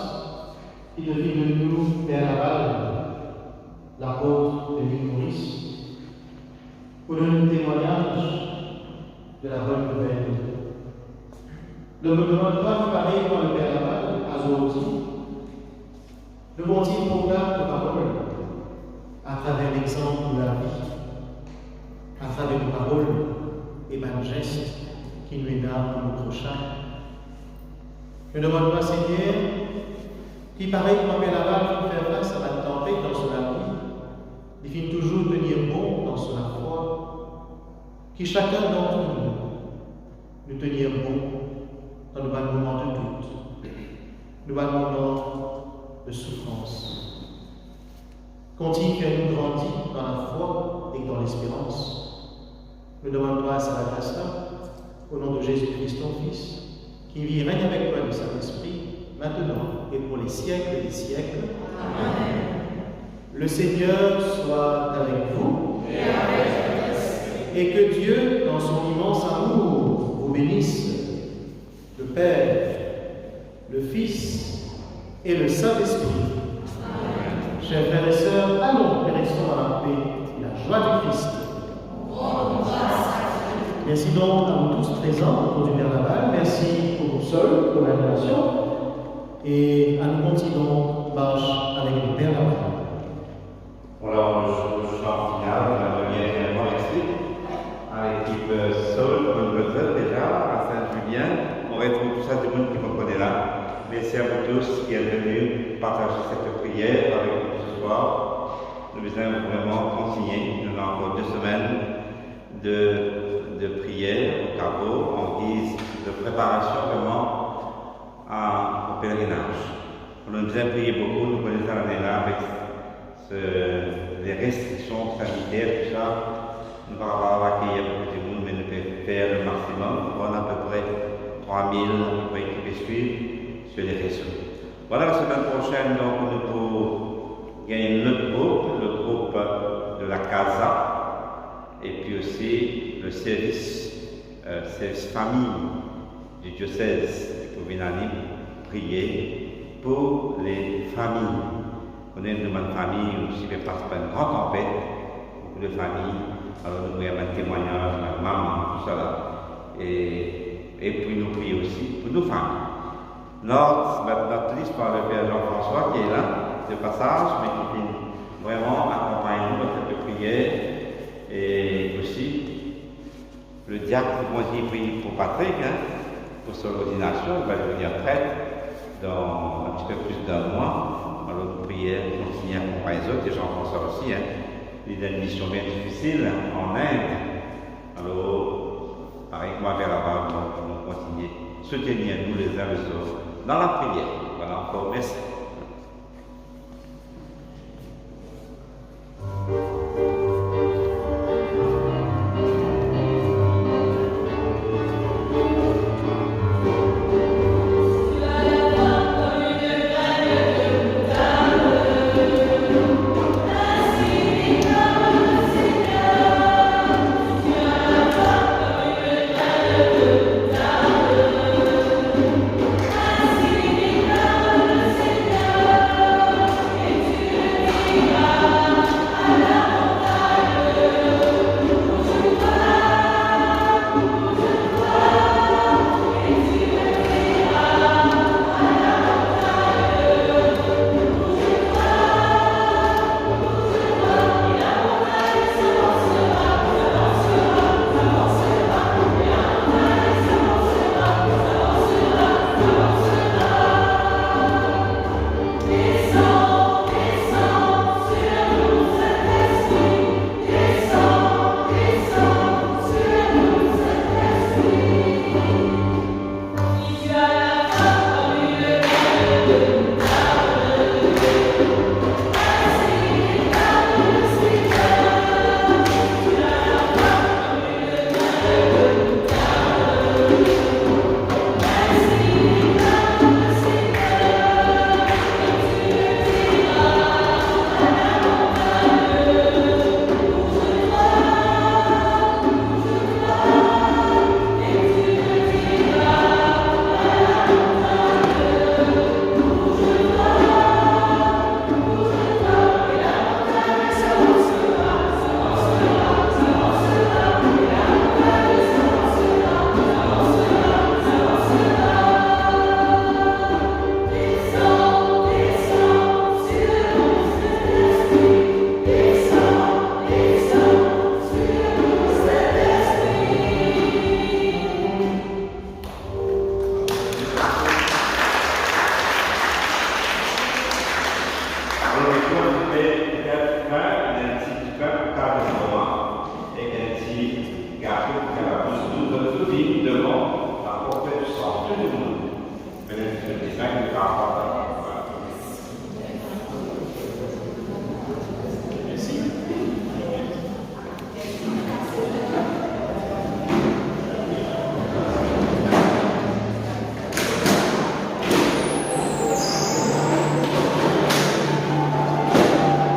qui devient de nous Père Laval, l'apôtre de l'île Maurice, pour le témoignage de la bonne nouvelle. Ne me demande pas de parler comme le Père Laval à Zoroti. Le bon Dieu proclame nos paroles à travers l'exemple de la vie, à travers nos paroles et nos gestes qui nous énervent pour nos prochains. Je ne demande pas, Seigneur, qui pareil comme Père Laval pour faire face à la tempête dans son vie, il finit toujours tenir bon dans son foi, qui chacun d'entre nous tenir bon dans le bas moment de doute, le bas moment de souffrance. Continue qu'elle nous grandit dans la foi et dans l'espérance. Nous demandons grâce à la grâce au nom de Jésus-Christ, ton Fils, qui vit et règne avec toi le Saint-Esprit, maintenant et pour les siècles des siècles. Amen. Le Seigneur soit avec vous et avec votre esprit. Et que Dieu, dans son immense amour, vous bénisse, le Père, le Fils et le Saint-Esprit. Amen. Chers frères et sœurs, allons et restons dans la paix et la joie du Christ. Merci donc à vous tous présents autour du Père Laval. Merci pour vous seuls, pour l'animation. Et à nous continuons marche avec le Père Laval. Alors, le chant final, on revient également ici, à l'équipe Sol, bonne retraite déjà, à Saint-Julien. On retrouve tout ça, tout le monde qui me connaît là. Merci à vous tous qui êtes venus partager cette prière avec nous ce soir. Nous allons vraiment continuer. Nous avons encore 2 semaines de prière au caveau en guise de préparation vraiment au pèlerinage. On nous a prié beaucoup, nous connaissons l'année-là avec les restrictions sanitaires, tout ça. Nous ne pouvons pas accueillir beaucoup de monde, mais nous pouvons faire le maximum. On a à peu près 3000 qui peuvent suivre sur les réseaux. Voilà, la semaine prochaine, donc, nous pourrons gagner notre groupe, le groupe de la CASA. Et puis aussi le service famille du diocèse de Covinani, prier pour les familles. On est une demande famille aussi qui passe par une grande tempête, beaucoup de familles. Alors nous voyons un témoignage, la maman, tout ça là. Et puis nous prions aussi pour nos familles. Notre liste par le Père Jean-François qui est là, de passage, mais qui vient vraiment accompagner nous dans cette prière. Et aussi, le diacre, moi j'ai prié pour Patrick, pour son ordination, il va devenir prêtre dans un petit peu plus d'1 mois. Alors, nous prions, continuer à accompagner les autres, et Jean-François aussi. Il a une mission bien difficile en Inde. Alors, pareil que moi, vers là-bas, nous continuer, soutenir nous les uns les autres dans la prière. Voilà, encore merci. Seigneur,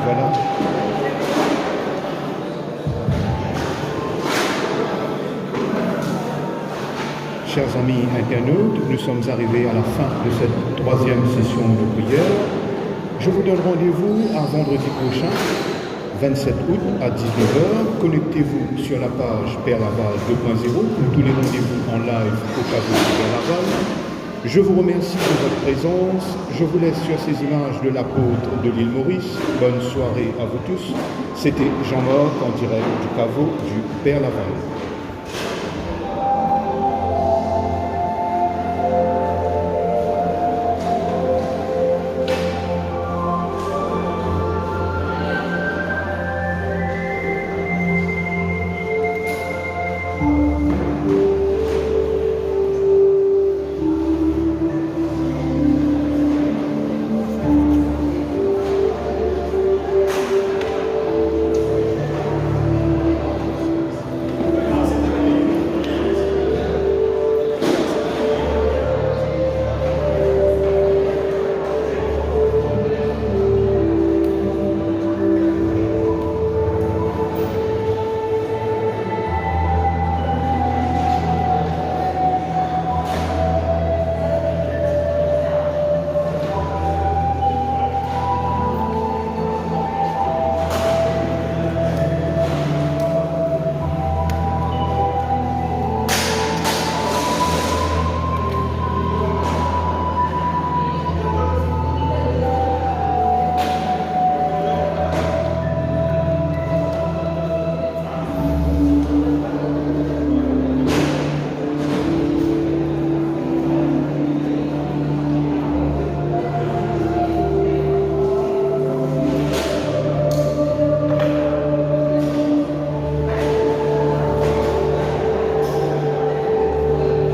Voilà. Chers amis internautes, nous sommes arrivés à la fin de cette troisième session de prière. Je vous donne rendez-vous à vendredi prochain, 27 août à 19h. Connectez-vous sur la page Père Laval 2.0 pour tous les rendez-vous en live au caveau de Père Laval. Je vous remercie de votre présence. Je vous laisse sur ces images de l'apôtre de l'île Maurice. Bonne soirée à vous tous. C'était Jean-Marc en direct du caveau du Père Laval.